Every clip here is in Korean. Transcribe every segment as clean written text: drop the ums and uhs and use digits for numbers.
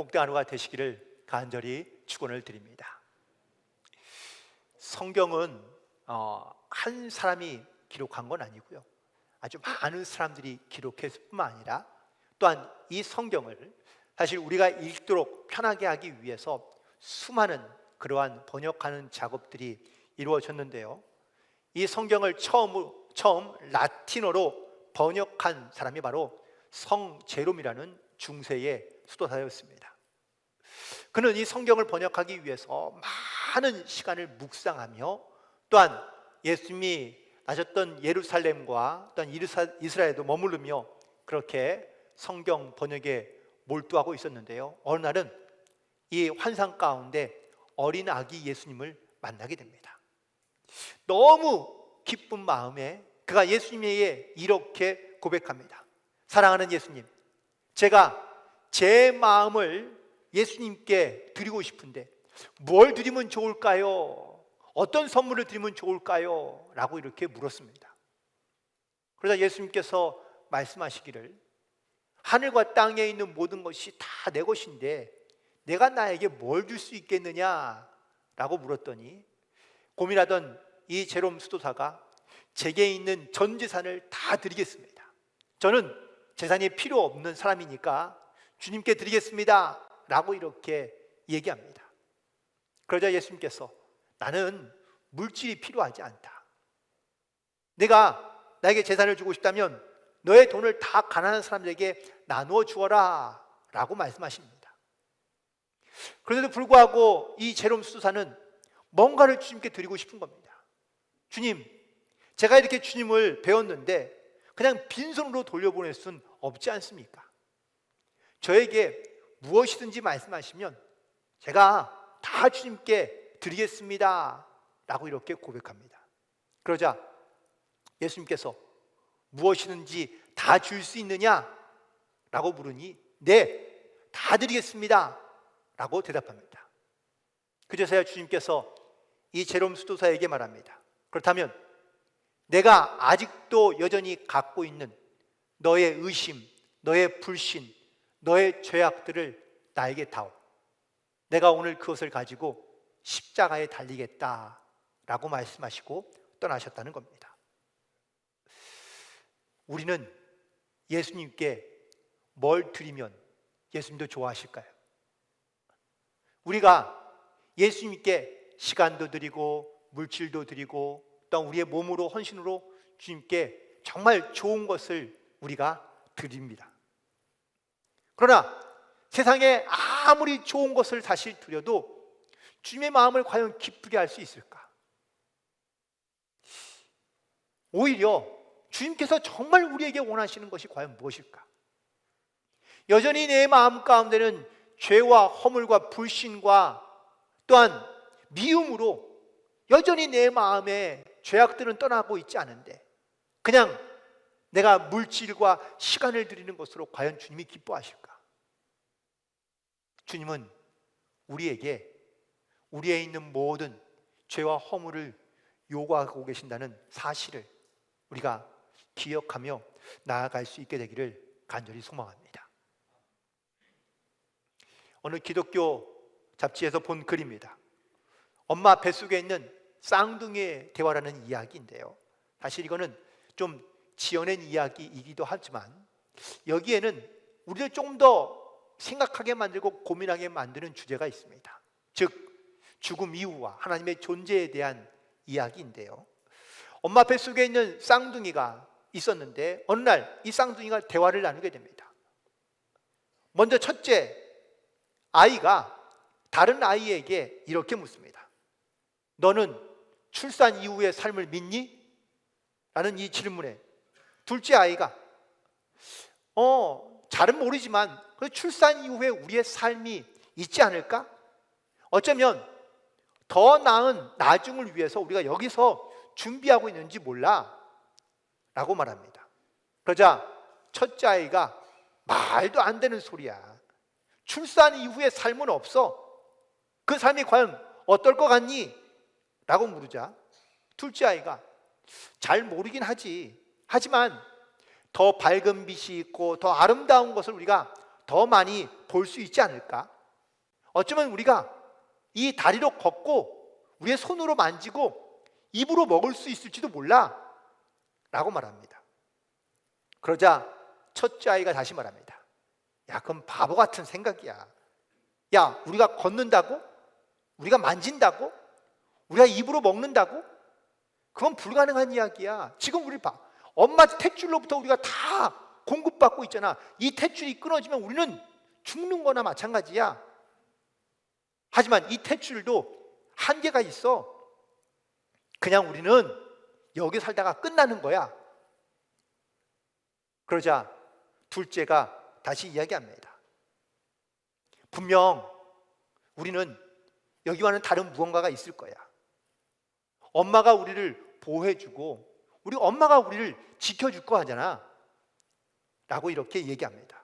복된 하루가 되시기를 간절히 축원을 드립니다. 성경은 한 사람이 기록한 건 아니고요, 아주 많은 사람들이 기록했을 뿐만 아니라 또한 이 성경을 사실 우리가 읽도록 편하게 하기 위해서 수많은 그러한 번역하는 작업들이 이루어졌는데요, 이 성경을 처음 라틴어로 번역한 사람이 바로 성제롬이라는 중세의 수도사였습니다. 그는 이 성경을 번역하기 위해서 많은 시간을 묵상하며 또한 예수님이 나셨던 예루살렘과 또한 이스라엘에도 머무르며 그렇게 성경 번역에 몰두하고 있었는데요, 어느 날은 이 환상 가운데 어린 아기 예수님을 만나게 됩니다. 너무 기쁜 마음에 그가 예수님에게 이렇게 고백합니다. 사랑하는 예수님, 제가 제 마음을 예수님께 드리고 싶은데 뭘 드리면 좋을까요? 어떤 선물을 드리면 좋을까요? 라고 이렇게 물었습니다. 그러자 예수님께서 말씀하시기를, 하늘과 땅에 있는 모든 것이 다 내 것인데 내가 나에게 뭘 줄 수 있겠느냐? 라고 물었더니 고민하던 이 제롬 수도사가, 제게 있는 전 재산을 다 드리겠습니다. 저는 재산이 필요 없는 사람이니까 주님께 드리겠습니다. 라고 이렇게 얘기합니다. 그러자 예수님께서, 나는 물질이 필요하지 않다. 내가 나에게 재산을 주고 싶다면 너의 돈을 다 가난한 사람들에게 나누어 주어라 라고 말씀하십니다. 그런데도 불구하고 이 제롬 수도사는 뭔가를 주님께 드리고 싶은 겁니다. 주님, 제가 이렇게 주님을 배웠는데 그냥 빈손으로 돌려보낼 수는 없지 않습니까? 저에게 무엇이든지 말씀하시면 제가 다 주님께 드리겠습니다 라고 이렇게 고백합니다. 그러자 예수님께서 무엇이든지 다 줄 수 있느냐? 라고 물으니 네, 다 드리겠습니다 라고 대답합니다. 그제서야 주님께서 이 제롬 수도사에게 말합니다. 그렇다면 내가 아직도 여전히 갖고 있는 너의 의심, 너의 불신, 너의 죄악들을 나에게 다오. 내가 오늘 그것을 가지고 십자가에 달리겠다 라고 말씀하시고 떠나셨다는 겁니다. 우리는 예수님께 뭘 드리면 예수님도 좋아하실까요? 우리가 예수님께 시간도 드리고 물질도 드리고 또한 우리의 몸으로 헌신으로 주님께 정말 좋은 것을 우리가 드립니다. 그러나 세상에 아무리 좋은 것을 사실 드려도 주님의 마음을 과연 기쁘게 할 수 있을까? 오히려 주님께서 정말 우리에게 원하시는 것이 과연 무엇일까? 여전히 내 마음 가운데는 죄와 허물과 불신과 또한 미움으로 여전히 내 마음에 죄악들은 떠나고 있지 않은데 그냥 내가 물질과 시간을 드리는 것으로 과연 주님이 기뻐하실까? 주님은 우리에게 우리에 있는 모든 죄와 허물을 요구하고 계신다는 사실을 우리가 기억하며 나아갈 수 있게 되기를 간절히 소망합니다. 어느 기독교 잡지에서 본 글입니다. 엄마 뱃속에 있는 쌍둥이의 대화라는 이야기인데요, 사실 이거는 좀 지어낸 이야기이기도 하지만 여기에는 우리를 조금 더 생각하게 만들고 고민하게 만드는 주제가 있습니다. 즉 죽음 이후와 하나님의 존재에 대한 이야기인데요, 엄마 뱃속에 있는 쌍둥이가 있었는데 어느 날 이 쌍둥이가 대화를 나누게 됩니다. 먼저 첫째 아이가 다른 아이에게 이렇게 묻습니다. 너는 출산 이후의 삶을 믿니? 라는 이 질문에 둘째 아이가 잘은 모르지만 출산 이후에 우리의 삶이 있지 않을까? 어쩌면 더 나은 나중을 위해서 우리가 여기서 준비하고 있는지 몰라 라고 말합니다. 그러자 첫째 아이가 말도 안 되는 소리야. 출산 이후의 삶은 없어. 그 삶이 과연 어떨 것 같니? 라고 물으자 둘째 아이가 잘 모르긴 하지. 하지만 더 밝은 빛이 있고 더 아름다운 것을 우리가 더 많이 볼 수 있지 않을까? 어쩌면 우리가 이 다리로 걷고 우리의 손으로 만지고 입으로 먹을 수 있을지도 몰라 라고 말합니다. 그러자 첫째 아이가 다시 말합니다. 야, 그건 바보 같은 생각이야. 야, 우리가 걷는다고? 우리가 만진다고? 우리가 입으로 먹는다고? 그건 불가능한 이야기야. 지금 우리 봐. 엄마 탯줄로부터 우리가 다 공급받고 있잖아. 이 탯줄이 끊어지면 우리는 죽는 거나 마찬가지야. 하지만 이 탯줄도 한계가 있어. 그냥 우리는 여기 살다가 끝나는 거야. 그러자 둘째가 다시 이야기합니다. 분명 우리는 여기와는 다른 무언가가 있을 거야. 엄마가 우리를 보호해주고 우리 엄마가 우리를 지켜줄 거 하잖아 라고 이렇게 얘기합니다.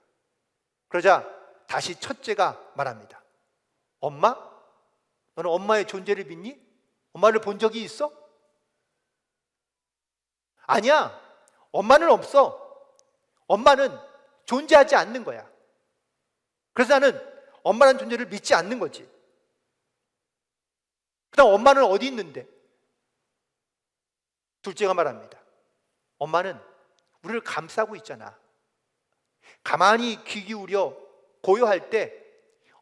그러자 다시 첫째가 말합니다. 엄마? 너는 엄마의 존재를 믿니? 엄마를 본 적이 있어? 아니야. 엄마는 없어. 엄마는 존재하지 않는 거야. 그래서 나는 엄마라는 존재를 믿지 않는 거지. 그다음 엄마는 어디 있는데? 둘째가 말합니다. 엄마는 우리를 감싸고 있잖아. 가만히 귀 기울여 고요할 때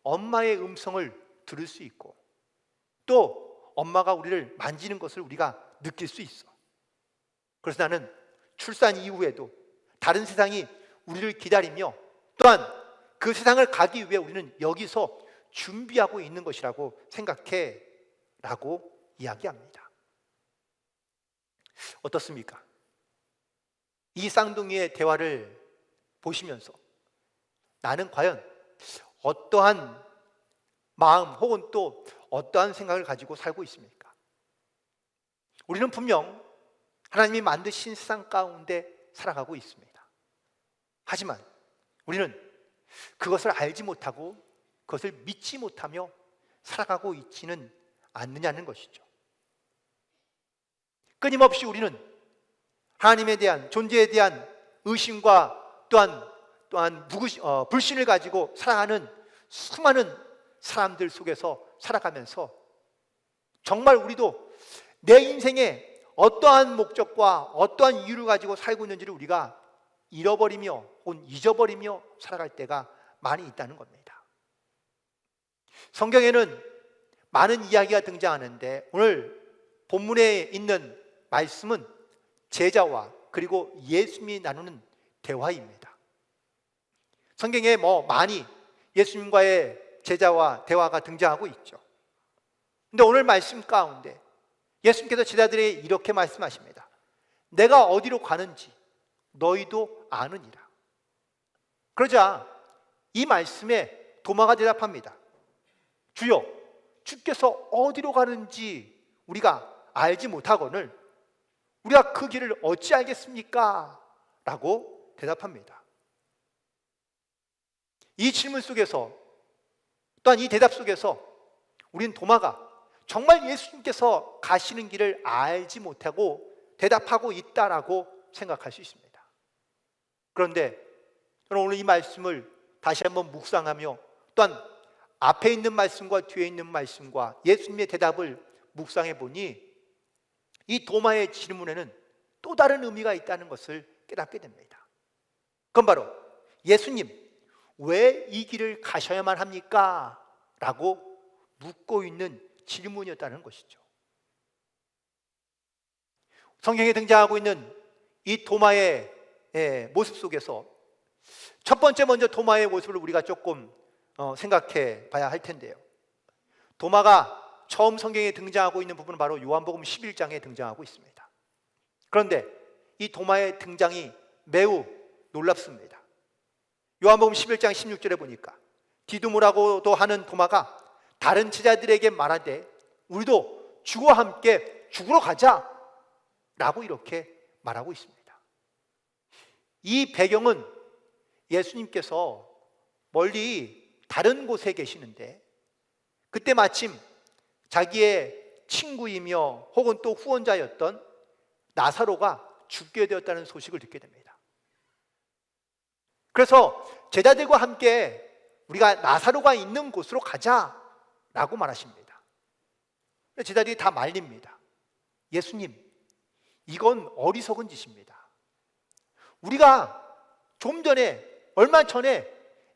엄마의 음성을 들을 수 있고 또 엄마가 우리를 만지는 것을 우리가 느낄 수 있어. 그래서 나는 출산 이후에도 다른 세상이 우리를 기다리며 또한 그 세상을 가기 위해 우리는 여기서 준비하고 있는 것이라고 생각해 라고 이야기합니다. 어떻습니까? 이 쌍둥이의 대화를 보시면서 나는 과연 어떠한 마음 혹은 또 어떠한 생각을 가지고 살고 있습니까? 우리는 분명 하나님이 만드신 세상 가운데 살아가고 있습니다. 하지만 우리는 그것을 알지 못하고 그것을 믿지 못하며 살아가고 있지는 않느냐는 것이죠. 끊임없이 우리는 하나님에 대한 존재에 대한 의심과 또한 불신을 가지고 살아가는 수많은 사람들 속에서 살아가면서 정말 우리도 내 인생에 어떠한 목적과 어떠한 이유를 가지고 살고 있는지를 우리가 잃어버리며 혹은 잊어버리며 살아갈 때가 많이 있다는 겁니다. 성경에는 많은 이야기가 등장하는데 오늘 본문에 있는 말씀은 제자와 그리고 예수님이 나누는 대화입니다. 성경에 많이 예수님과의 제자와 대화가 등장하고 있죠. 근데 오늘 말씀 가운데 예수님께서 제자들에게 이렇게 말씀하십니다. 내가 어디로 가는지 너희도 아느니라. 그러자 이 말씀에 도마가 대답합니다. 주여, 주께서 어디로 가는지 우리가 알지 못하거늘 우리가 그 길을 어찌 알겠습니까? 라고 대답합니다. 이 질문 속에서 또한 이 대답 속에서 우린 도마가 정말 예수님께서 가시는 길을 알지 못하고 대답하고 있다라고 생각할 수 있습니다. 그런데 저는 오늘 이 말씀을 다시 한번 묵상하며 또한 앞에 있는 말씀과 뒤에 있는 말씀과 예수님의 대답을 묵상해 보니 이 도마의 질문에는 또 다른 의미가 있다는 것을 깨닫게 됩니다. 그건 바로 예수님, 왜 이 길을 가셔야만 합니까? 라고 묻고 있는 질문이었다는 것이죠. 성경에 등장하고 있는 이 도마의 모습 속에서 첫 번째 먼저 도마의 모습을 우리가 조금 생각해 봐야 할 텐데요. 도마가 처음 성경에 등장하고 있는 부분은 바로 요한복음 11장에 등장하고 있습니다. 그런데 이 도마의 등장이 매우 놀랍습니다. 요한복음 11장 16절에 보니까 디두모라고도 하는 도마가 다른 제자들에게 말하되 우리도 주와 함께 죽으러 가자 라고 이렇게 말하고 있습니다. 이 배경은 예수님께서 멀리 다른 곳에 계시는데 그때 마침 자기의 친구이며 혹은 또 후원자였던 나사로가 죽게 되었다는 소식을 듣게 됩니다. 그래서 제자들과 함께 우리가 나사로가 있는 곳으로 가자라고 말하십니다. 제자들이 다 말립니다. 예수님, 이건 어리석은 짓입니다. 우리가 좀 전에, 얼마 전에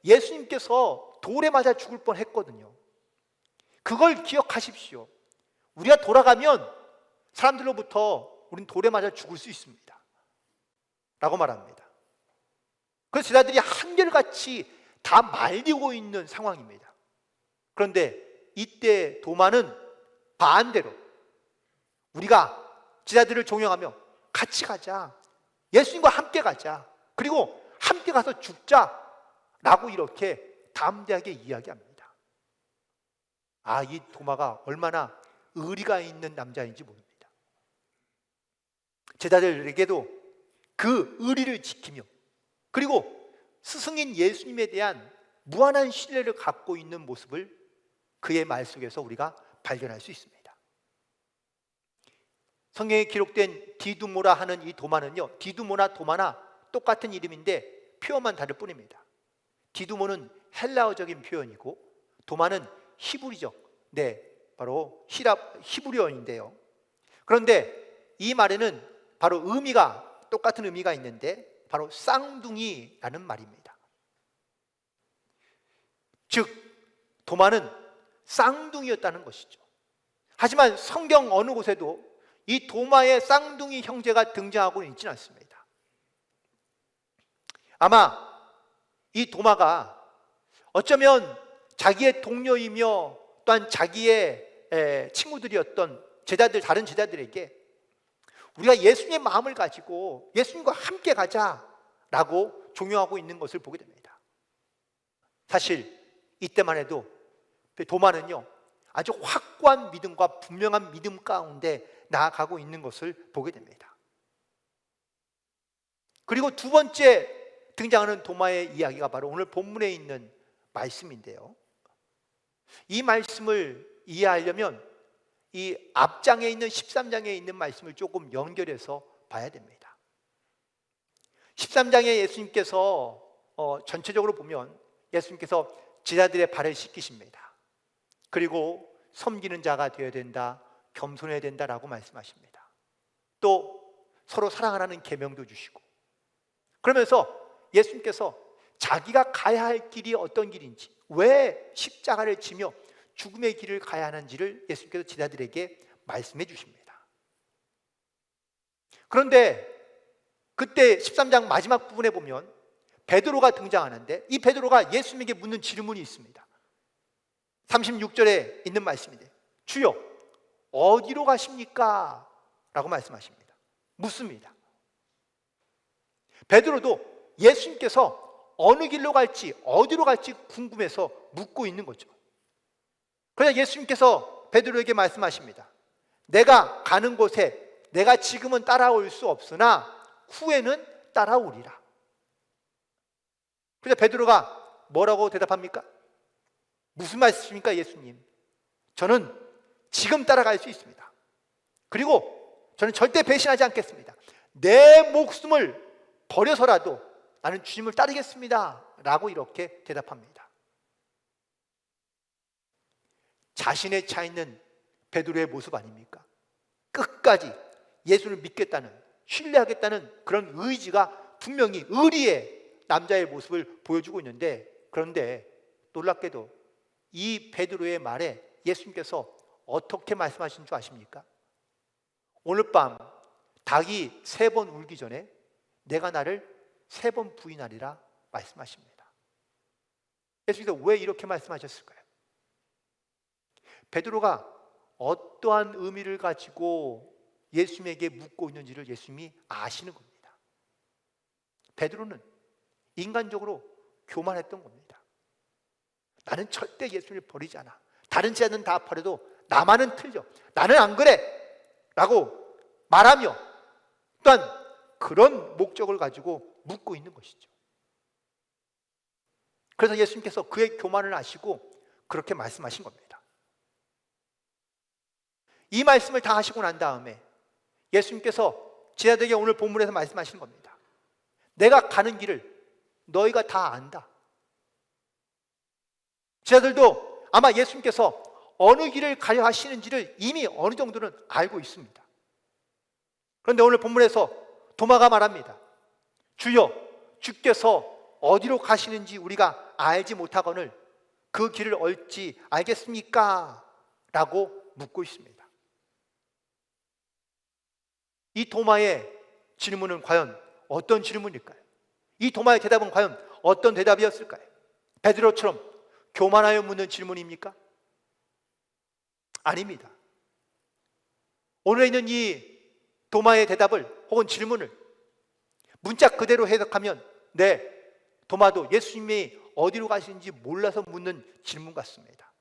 예수님께서 돌에 맞아 죽을 뻔했거든요. 그걸 기억하십시오. 우리가 돌아가면 사람들로부터 우린 돌에 맞아 죽을 수 있습니다 라고 말합니다. 그래서 제자들이 한결같이 다 말리고 있는 상황입니다. 그런데 이때 도마는 반대로 우리가 제자들을 종용하며 같이 가자, 예수님과 함께 가자, 그리고 함께 가서 죽자라고 이렇게 담대하게 이야기합니다. 이 도마가 얼마나 의리가 있는 남자인지 모릅니다. 제자들에게도 그 의리를 지키며, 그리고 스승인 예수님에 대한 무한한 신뢰를 갖고 있는 모습을 그의 말 속에서 우리가 발견할 수 있습니다. 성경에 기록된 디두모라 하는 이 도마는요, 디두모나 도마나 똑같은 이름인데 표현만 다를 뿐입니다. 디두모는 헬라어적인 표현이고 도마는 히브리적, 바로 히브리어인데요. 그런데 이 말에는 바로 똑같은 의미가 있는데 바로 쌍둥이라는 말입니다. 즉 도마는 쌍둥이였다는 것이죠. 하지만 성경 어느 곳에도 이 도마의 쌍둥이 형제가 등장하고는 있지는 않습니다. 아마 이 도마가 어쩌면 자기의 동료이며 또한 자기의 친구들이었던 다른 제자들에게 우리가 예수님의 마음을 가지고 예수님과 함께 가자라고 종용하고 있는 것을 보게 됩니다. 사실 이때만 해도 도마는요, 아주 확고한 믿음과 분명한 믿음 가운데 나아가고 있는 것을 보게 됩니다. 그리고 두 번째 등장하는 도마의 이야기가 바로 오늘 본문에 있는 말씀인데요. 이 말씀을 이해하려면 이 앞장에 있는 13장에 있는 말씀을 조금 연결해서 봐야 됩니다. 13장에 예수님께서 전체적으로 보면 예수님께서 제자들의 발을 씻기십니다. 그리고 섬기는 자가 되어야 된다, 겸손해야 된다라고 말씀하십니다. 또 서로 사랑하라는 계명도 주시고, 그러면서 예수님께서 자기가 가야 할 길이 어떤 길인지, 왜 십자가를 지며 죽음의 길을 가야 하는지를 예수님께서 제자들에게 말씀해 주십니다. 그런데 그때 13장 마지막 부분에 보면 베드로가 등장하는데, 이 베드로가 예수님에게 묻는 질문이 있습니다. 36절에 있는 말씀인데, 주여 어디로 가십니까? 라고 말씀하십니다. 묻습니다. 베드로도 예수님께서 어느 길로 갈지, 어디로 갈지 궁금해서 묻고 있는 거죠. 그러자 예수님께서 베드로에게 말씀하십니다. 내가 가는 곳에 내가 지금은 따라올 수 없으나 후에는 따라오리라. 그래서 베드로가 뭐라고 대답합니까? 무슨 말씀입니까, 예수님? 저는 지금 따라갈 수 있습니다. 그리고 저는 절대 배신하지 않겠습니다. 내 목숨을 버려서라도 나는 주님을 따르겠습니다 라고 이렇게 대답합니다. 자신에 차 있는 베드로의 모습 아닙니까? 끝까지 예수를 믿겠다는, 신뢰하겠다는 그런 의지가 분명히 의리의 남자의 모습을 보여주고 있는데, 그런데 놀랍게도 이 베드로의 말에 예수님께서 어떻게 말씀하신 줄 아십니까? 오늘 밤 닭이 3번 울기 전에 내가 나를 3번 부인하리라 말씀하십니다. 예수님께서 왜 이렇게 말씀하셨을까요? 베드로가 어떠한 의미를 가지고 예수님에게 묻고 있는지를 예수님이 아시는 겁니다. 베드로는 인간적으로 교만했던 겁니다. 나는 절대 예수님을 버리지 않아. 다른 제자는 다 버려도 나만은 틀려. 나는 안 그래 라고 말하며 또한 그런 목적을 가지고 묻고 있는 것이죠. 그래서 예수님께서 그의 교만을 아시고 그렇게 말씀하신 겁니다. 이 말씀을 다 하시고 난 다음에 예수님께서 제자들에게 오늘 본문에서 말씀하시는 겁니다. 내가 가는 길을 너희가 다 안다. 제자들도 아마 예수님께서 어느 길을 가려 하시는지를 이미 어느 정도는 알고 있습니다. 그런데 오늘 본문에서 도마가 말합니다. 주여, 주께서 어디로 가시는지 우리가 알지 못하거늘 그 길을 얼지 알겠습니까? 라고 묻고 있습니다. 이 도마의 질문은 과연 어떤 질문일까요? 이 도마의 대답은 과연 어떤 대답이었을까요? 베드로처럼 교만하여 묻는 질문입니까? 아닙니다. 오늘에 있는 이 도마의 대답을 혹은 질문을 문자 그대로 해석하면 도마도 예수님이 어디로 가시는지 몰라서 묻는 질문 같습니다.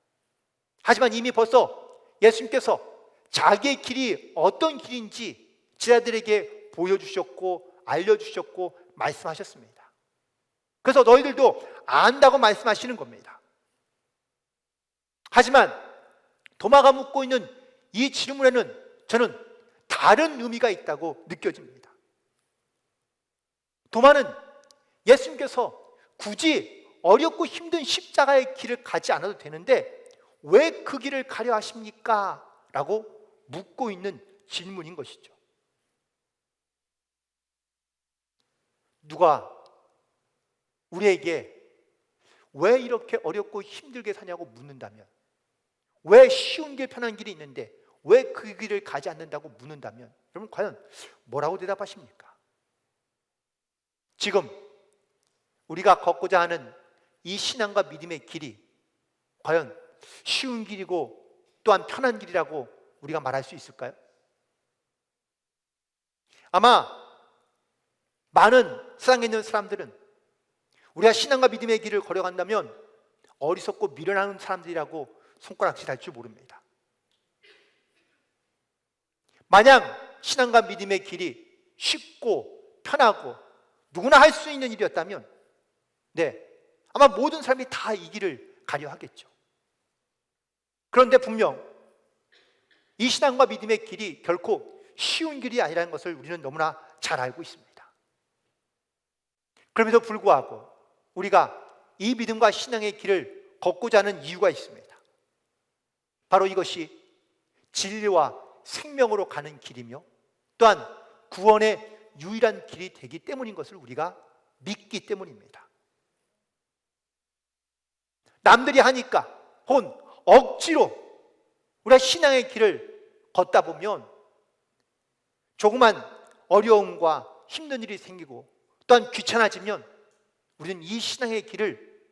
하지만 이미 벌써 예수님께서 자기의 길이 어떤 길인지 제자들에게 보여주셨고 알려주셨고 말씀하셨습니다. 그래서 너희들도 안다고 말씀하시는 겁니다. 하지만 도마가 묻고 있는 이 질문에는 저는 다른 의미가 있다고 느껴집니다. 도마는 예수님께서 굳이 어렵고 힘든 십자가의 길을 가지 않아도 되는데 왜 그 길을 가려 하십니까? 라고 묻고 있는 질문인 것이죠. 누가 우리에게 왜 이렇게 어렵고 힘들게 사냐고 묻는다면, 왜 쉬운 길 편한 길이 있는데 왜 그 길을 가지 않는다고 묻는다면 여러분 과연 뭐라고 대답하십니까? 지금 우리가 걷고자 하는 이 신앙과 믿음의 길이 과연 쉬운 길이고 또한 편한 길이라고 우리가 말할 수 있을까요? 아마 많은 세상에 있는 사람들은 우리가 신앙과 믿음의 길을 걸어간다면 어리석고 미련한 사람들이라고 손가락질 할 줄 모릅니다. 만약 신앙과 믿음의 길이 쉽고 편하고 누구나 할 수 있는 일이었다면 아마 모든 사람이 다 이 길을 가려 하겠죠. 그런데 분명 이 신앙과 믿음의 길이 결코 쉬운 길이 아니라는 것을 우리는 너무나 잘 알고 있습니다. 그럼에도 불구하고 우리가 이 믿음과 신앙의 길을 걷고자 하는 이유가 있습니다. 바로 이것이 진리와 생명으로 가는 길이며 또한 구원의 유일한 길이 되기 때문인 것을 우리가 믿기 때문입니다. 남들이 하니까 혹은 억지로 우리가 신앙의 길을 걷다 보면 조그만 어려움과 힘든 일이 생기고 또한 귀찮아지면 우리는 이 신앙의 길을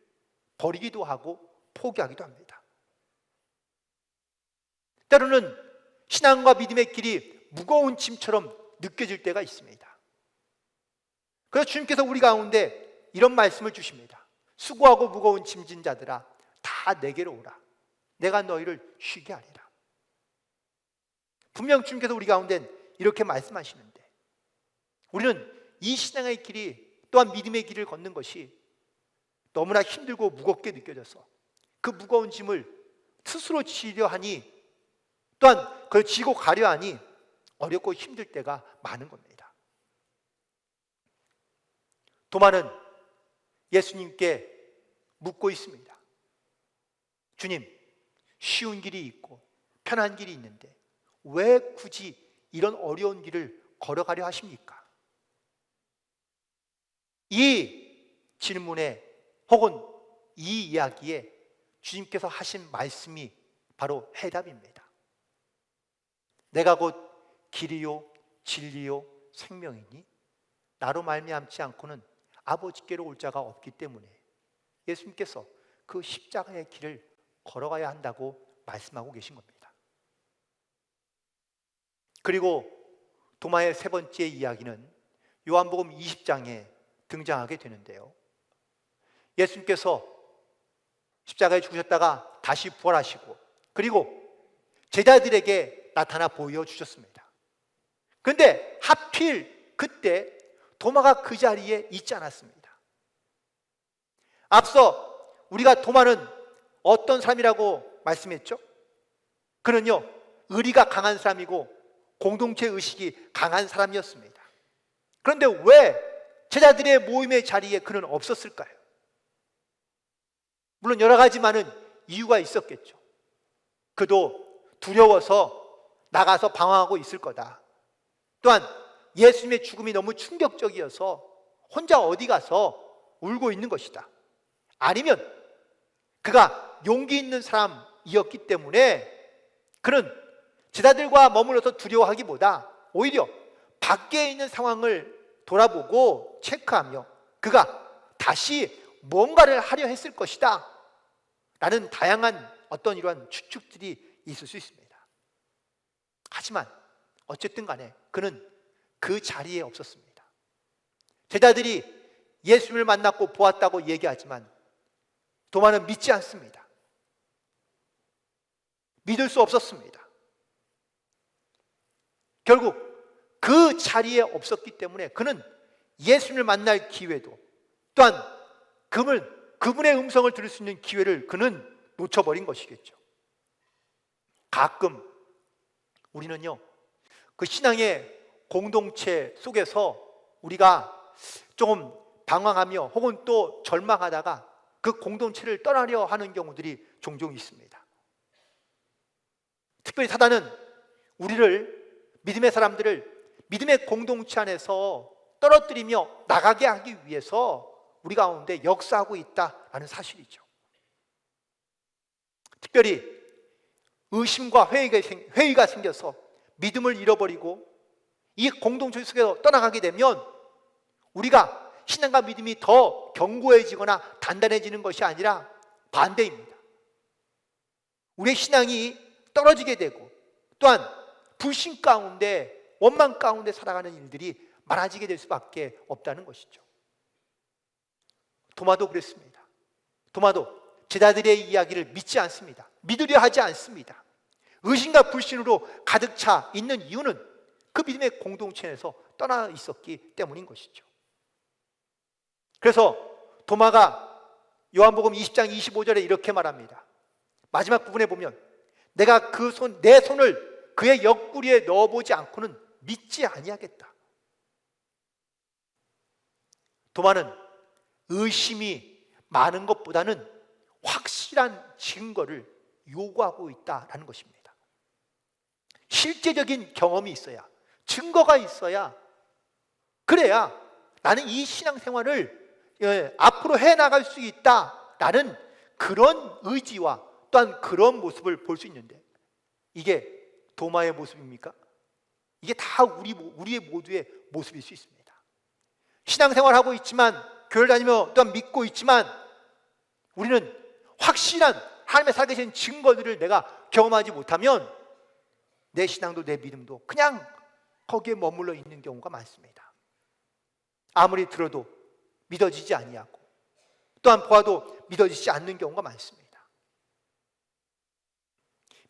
버리기도 하고 포기하기도 합니다. 때로는 신앙과 믿음의 길이 무거운 짐처럼 느껴질 때가 있습니다. 그래서 주님께서 우리 가운데 이런 말씀을 주십니다. 수고하고 무거운 짐진 자들아 다 내게로 오라. 내가 너희를 쉬게 하리라. 분명 주님께서 우리 가운데 이렇게 말씀하시는데 우리는 이 신앙의 길이 또한 믿음의 길을 걷는 것이 너무나 힘들고 무겁게 느껴져서 그 무거운 짐을 스스로 지려 하니 또한 그걸 지고 가려 하니 어렵고 힘들 때가 많은 겁니다. 도마는 예수님께 묻고 있습니다. 주님, 쉬운 길이 있고 편한 길이 있는데 왜 굳이 이런 어려운 길을 걸어가려 하십니까? 이 질문에 혹은 이 이야기에 주님께서 하신 말씀이 바로 해답입니다. 내가 곧 길이요 진리요 생명이니 나로 말미암지 않고는 아버지께로 올 자가 없기 때문에 예수님께서 그 십자가의 길을 걸어가야 한다고 말씀하고 계신 겁니다. 그리고 도마의 세 번째 이야기는 요한복음 20장에 등장하게 되는데요. 예수님께서 십자가에 죽으셨다가 다시 부활하시고 그리고 제자들에게 나타나 보여주셨습니다. 그런데 하필 그때 도마가 그 자리에 있지 않았습니다. 앞서 우리가 도마는 어떤 사람이라고 말씀했죠? 그는요 의리가 강한 사람이고 공동체 의식이 강한 사람이었습니다. 그런데 왜 제자들의 모임의 자리에 그는 없었을까요? 물론 여러 가지 많은 이유가 있었겠죠. 그도 두려워서 나가서 방황하고 있을 거다. 또한 예수님의 죽음이 너무 충격적이어서 혼자 어디 가서 울고 있는 것이다. 아니면 그가 용기 있는 사람이었기 때문에 그는 제자들과 머물러서 두려워하기보다 오히려 밖에 있는 상황을 돌아보고 체크하며 그가 다시 뭔가를 하려 했을 것이다 라는 다양한 어떤 이러한 추측들이 있을 수 있습니다. 하지만 어쨌든 간에 그는 그 자리에 없었습니다. 제자들이 예수님을 만났고 보았다고 얘기하지만 도마는 믿지 않습니다. 믿을 수 없었습니다. 결국 그 자리에 없었기 때문에 그는 예수님을 만날 기회도 또한 그분의 음성을 들을 수 있는 기회를 그는 놓쳐버린 것이겠죠. 가끔 우리는요, 그 신앙의 공동체 속에서 우리가 조금 방황하며 혹은 또 절망하다가 그 공동체를 떠나려 하는 경우들이 종종 있습니다. 특별히 사단은 우리를, 믿음의 사람들을 믿음의 공동체 안에서 떨어뜨리며 나가게 하기 위해서 우리 가운데 역사하고 있다라는 사실이죠. 특별히 의심과 회의가 생겨서 믿음을 잃어버리고 이 공동체 속에서 떠나가게 되면 우리가 신앙과 믿음이 더 견고해지거나 단단해지는 것이 아니라 반대입니다. 우리의 신앙이 떨어지게 되고 또한 불신 가운데, 원망 가운데 살아가는 일들이 많아지게 될 수밖에 없다는 것이죠. 도마도 그랬습니다. 도마도 제자들의 이야기를 믿지 않습니다. 믿으려 하지 않습니다. 의심과 불신으로 가득 차 있는 이유는 그 믿음의 공동체에서 떠나 있었기 때문인 것이죠. 그래서 도마가 요한복음 20장 25절에 이렇게 말합니다. 마지막 부분에 보면 내가 내 손을 그의 옆구리에 넣어보지 않고는 믿지 아니하겠다. 도마는 의심이 많은 것보다는 확실한 증거를 요구하고 있다라는 것입니다. 실제적인 경험이 있어야, 증거가 있어야, 그래야 나는 이 신앙생활을 앞으로 해나갈 수 있다라는 그런 의지와 또한 그런 모습을 볼 수 있는데, 이게 도마의 모습입니까? 이게 다 우리의 모두의 모습일 수 있습니다. 신앙생활하고 있지만, 교회를 다니며 또한 믿고 있지만 우리는 확실한 하나님의 살아계신 증거들을 내가 경험하지 못하면 내 신앙도 내 믿음도 그냥 거기에 머물러 있는 경우가 많습니다. 아무리 들어도 믿어지지 아니하고 또한 보아도 믿어지지 않는 경우가 많습니다.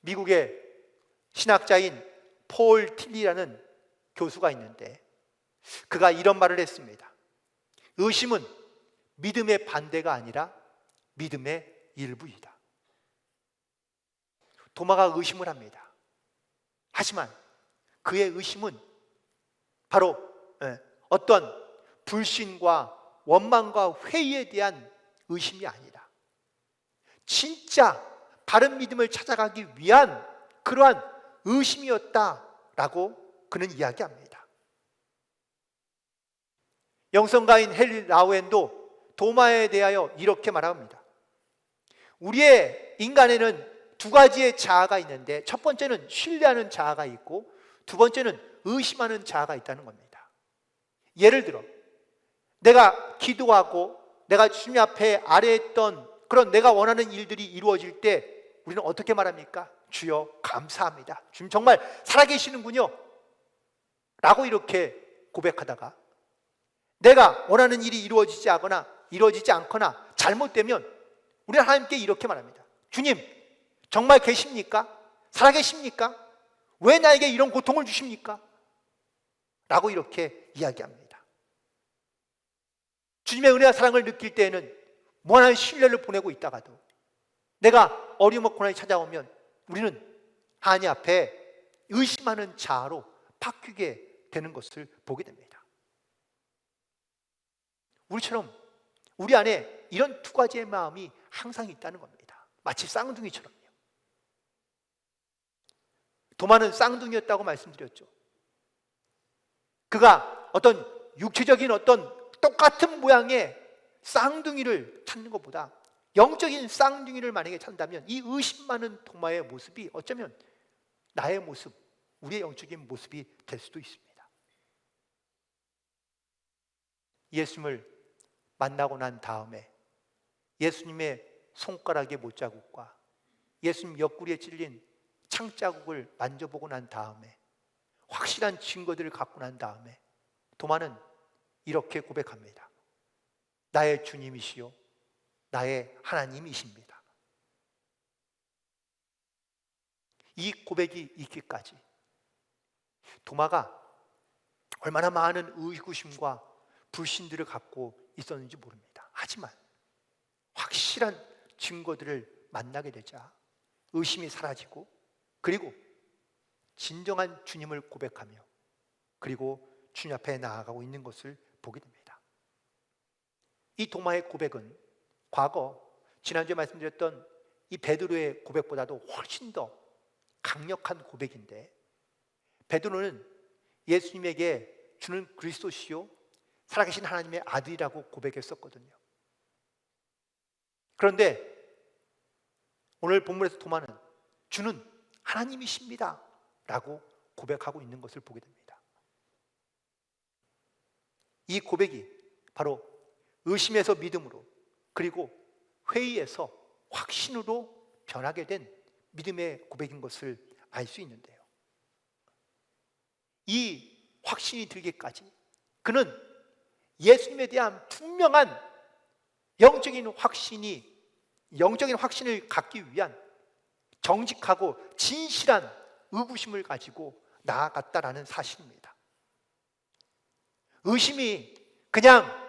미국의 신학자인 폴 틸리라는 교수가 있는데 그가 이런 말을 했습니다. 의심은 믿음의 반대가 아니라 믿음의 일부이다. 도마가 의심을 합니다. 하지만 그의 의심은 바로 어떤 불신과 원망과 회의에 대한 의심이 아니라 진짜 바른 믿음을 찾아가기 위한 그러한 의심이었다라고 그는 이야기합니다. 영성가인 헨리 라우엔도 도마에 대하여 이렇게 말합니다. 우리의 인간에는 두 가지의 자아가 있는데 첫 번째는 신뢰하는 자아가 있고 두 번째는 의심하는 자아가 있다는 겁니다. 예를 들어 내가 기도하고 내가 주님 앞에 아뢰했던 그런 내가 원하는 일들이 이루어질 때 우리는 어떻게 말합니까? 주여 감사합니다. 주님 정말 살아계시는군요 라고 이렇게 고백하다가 내가 원하는 일이 이루어지지 않거나 잘못되면 우리는 하나님께 이렇게 말합니다. 주님 정말 계십니까? 살아계십니까? 왜 나에게 이런 고통을 주십니까? 라고 이렇게 이야기합니다. 주님의 은혜와 사랑을 느낄 때에는 무한한 신뢰를 보내고 있다가도 내가 어려움과 고난이 찾아오면 우리는 하나님 앞에 의심하는 자아로 바뀌게 되는 것을 보게 됩니다. 우리처럼 우리 안에 이런 두 가지의 마음이 항상 있다는 겁니다. 마치 쌍둥이처럼요. 도마는 쌍둥이였다고 말씀드렸죠. 그가 어떤 육체적인 어떤 똑같은 모양의 쌍둥이를 찾는 것보다 영적인 쌍둥이를 만약에 찾는다면 이 의심 많은 도마의 모습이 어쩌면 나의 모습, 우리의 영적인 모습이 될 수도 있습니다. 예수님을 만나고 난 다음에 예수님의 손가락의 못자국과 예수님 옆구리에 찔린 창자국을 만져보고 난 다음에 확실한 증거들을 갖고 난 다음에 도마는 이렇게 고백합니다. 나의 주님이시요 나의 하나님이십니다. 이 고백이 있기까지 도마가 얼마나 많은 의구심과 불신들을 갖고 있었는지 모릅니다. 하지만 확실한 증거들을 만나게 되자 의심이 사라지고 그리고 진정한 주님을 고백하며 그리고 주님 앞에 나아가고 있는 것을 보게 됩니다. 이 도마의 고백은 과거 지난주에 말씀드렸던 이 베드로의 고백보다도 훨씬 더 강력한 고백인데, 베드로는 예수님에게 주는 그리스도시요 살아계신 하나님의 아들이라고 고백했었거든요. 그런데 오늘 본문에서 도마는 주는 하나님이십니다 라고 고백하고 있는 것을 보게 됩니다. 이 고백이 바로 의심에서 믿음으로 그리고 회의에서 확신으로 변하게 된 믿음의 고백인 것을 알 수 있는데요, 이 확신이 들기까지 그는 예수님에 대한 분명한 영적인 확신을 갖기 위한 정직하고 진실한 의구심을 가지고 나아갔다라는 사실입니다. 의심이 그냥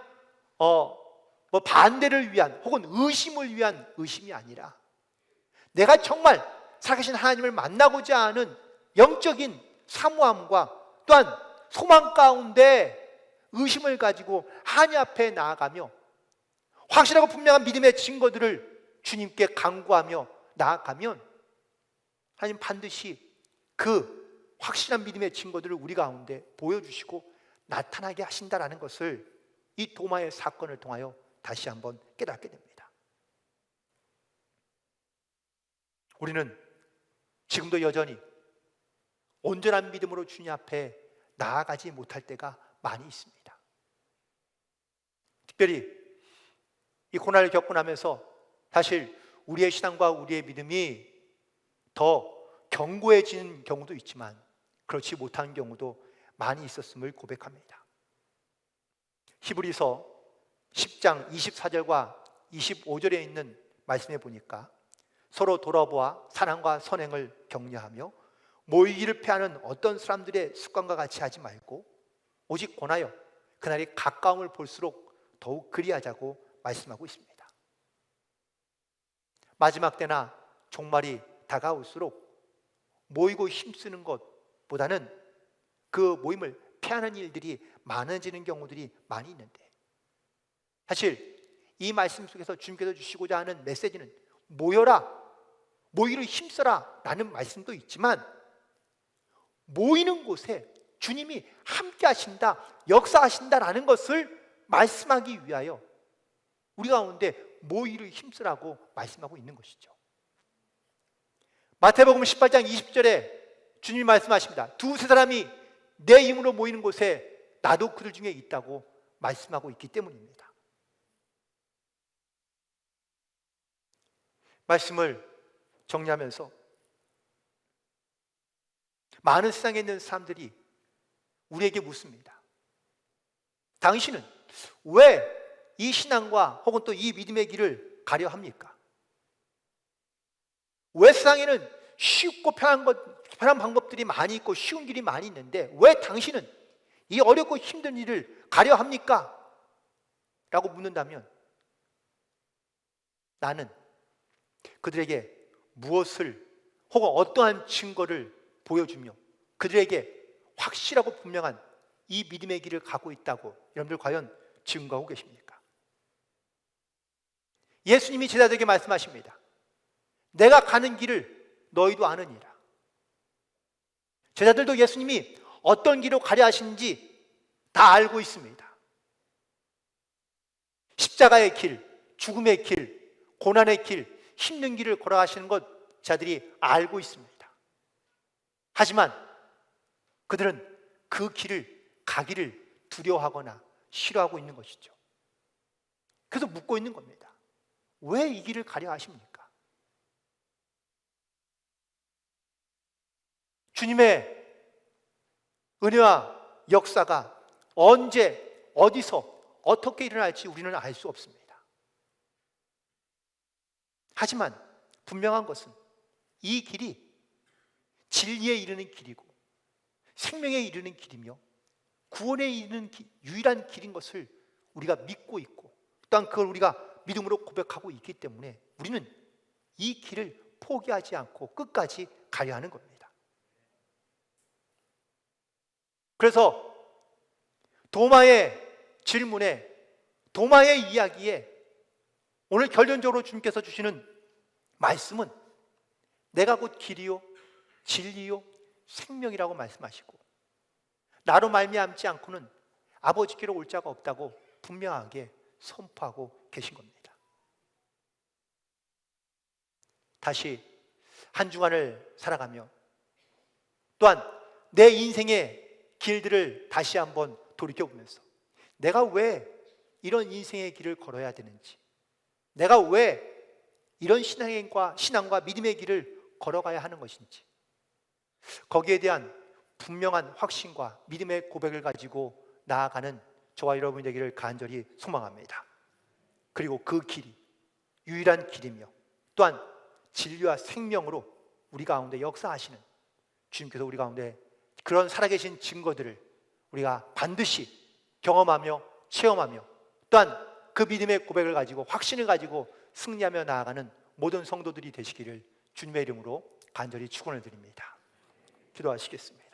반대를 위한 혹은 의심을 위한 의심이 아니라 내가 정말 살아계신 하나님을 만나고자 하는 영적인 사모함과 또한 소망 가운데 의심을 가지고 하나님 앞에 나아가며 확실하고 분명한 믿음의 증거들을 주님께 간구하며 나아가면 하나님 반드시 그 확실한 믿음의 증거들을 우리 가운데 보여주시고 나타나게 하신다라는 것을 이 도마의 사건을 통하여 다시 한번 깨닫게 됩니다. 우리는 지금도 여전히 온전한 믿음으로 주님 앞에 나아가지 못할 때가 많이 있습니다. 특별히 이 고난을 겪고 나면서 사실 우리의 신앙과 우리의 믿음이 더 견고해지는 경우도 있지만 그렇지 못한 경우도 많이 있었음을 고백합니다. 히브리서 10장 24절과 25절에 있는 말씀에 보니까 서로 돌아보아 사랑과 선행을 격려하며 모이기를 패하는 어떤 사람들의 습관과 같이 하지 말고 오직 권하여 그날이 가까움을 볼수록 더욱 그리하자고 말씀하고 있습니다. 마지막 때나 종말이 다가올수록 모이고 힘쓰는 것보다는 그 모임을 피하는 일들이 많아지는 경우들이 많이 있는데, 사실 이 말씀 속에서 주님께서 주시고자 하는 메시지는 모여라, 모이를 힘써라 라는 말씀도 있지만 모이는 곳에 주님이 함께 하신다, 역사하신다라는 것을 말씀하기 위하여 우리 가운데 모이를 힘쓰라고 말씀하고 있는 것이죠. 마태복음 18장 20절에 주님이 말씀하십니다. 두세 사람이 내 이름으로 모이는 곳에 나도 그들 중에 있다고 말씀하고 있기 때문입니다. 말씀을 정리하면서 많은 세상에 있는 사람들이 우리에게 묻습니다. 당신은 왜 이 신앙과 혹은 또 이 믿음의 길을 가려 합니까? 왜 세상에는 쉽고 편한 방법들이 많이 있고 쉬운 길이 많이 있는데 왜 당신은 이 어렵고 힘든 일을 가려 합니까? 라고 묻는다면 나는 그들에게 무엇을 혹은 어떠한 증거를 보여주며 그들에게 확실하고 분명한 이 믿음의 길을 가고 있다고 여러분들 과연 증거하고 계십니까? 예수님이 제자들에게 말씀하십니다. 내가 가는 길을 너희도 아느니라. 제자들도 예수님이 어떤 길로 가려 하시는지 다 알고 있습니다. 십자가의 길, 죽음의 길, 고난의 길, 힘든 길을 걸어가시는 것 자들이 알고 있습니다. 하지만 그들은 그 길을 가기를 두려워하거나 싫어하고 있는 것이죠. 그래서 묻고 있는 겁니다. 왜 이 길을 가려 하십니까? 주님의 은혜와 역사가 언제, 어디서, 어떻게 일어날지 우리는 알 수 없습니다. 하지만 분명한 것은 이 길이 진리에 이르는 길이고 생명에 이르는 길이며 구원에 이르는 유일한 길인 것을 우리가 믿고 있고 또한 그걸 우리가 믿음으로 고백하고 있기 때문에 우리는 이 길을 포기하지 않고 끝까지 가야 하는 겁니다. 그래서 도마의 질문에, 도마의 이야기에 오늘 결론적으로 주님께서 주시는 말씀은 내가 곧 길이요 진리요 생명이라고 말씀하시고 나로 말미암지 않고는 아버지께로 올 자가 없다고 분명하게 선포하고 계신 겁니다. 다시 한 주간을 살아가며 또한 내 인생의 길들을 다시 한번 돌이켜보면서 내가 왜 이런 인생의 길을 걸어야 되는지, 내가 왜 이런 신앙과 믿음의 길을 걸어가야 하는 것인지, 거기에 대한 분명한 확신과 믿음의 고백을 가지고 나아가는 저와 여러분이 되기를 간절히 소망합니다. 그리고 그 길이 유일한 길이며 또한 진리와 생명으로 우리 가운데 역사하시는 주님께서 우리 가운데 그런 살아계신 증거들을 우리가 반드시 경험하며 체험하며 또한 그 믿음의 고백을 가지고 확신을 가지고 승리하며 나아가는 모든 성도들이 되시기를 주님의 이름으로 간절히 축원을 드립니다. 기도하시겠습니다.